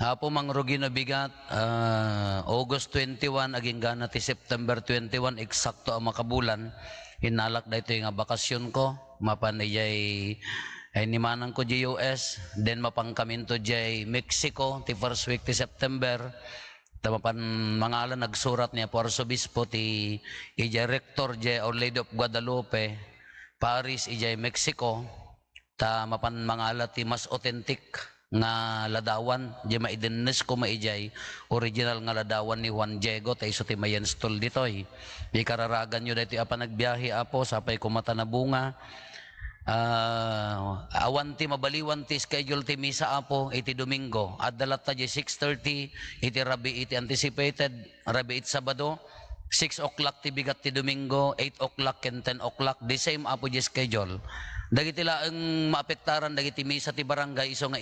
Hapo mangrugi na bigat, August 21, aging gana ti September 21, eksakto ang makabulan. Hinalak da ito yung bakasyon ko, mapanijay ay nimanang ko di US, then mapangkamin to di Mexico, ti first week ti September. Tamapan mangalan nagsurat niya po Arsobispo ti ijay Rector di Our Lady of Guadalupe, Paris ijay Mexico. Ta mapan mangala ti mas authentic nga ladawan di maidennes ko maijay original nga ladawan ni Juan Diego ta iso ti mayan stol ditoy di kararagan nyo dito apa nagbiyahe apo sapay kumata na bunga. Awan ti mabaliwan ti schedule ti misa apo iti Domingo adalat ta di 6:30 iti rabi iti anticipated rabi it Sabado 6 o'clock ti bigat ti Domingo, 8 o'clock and 10 o'clock, the same apo di schedule. Dagiti laeng maapektaran dagiti misa ti barangay iso nga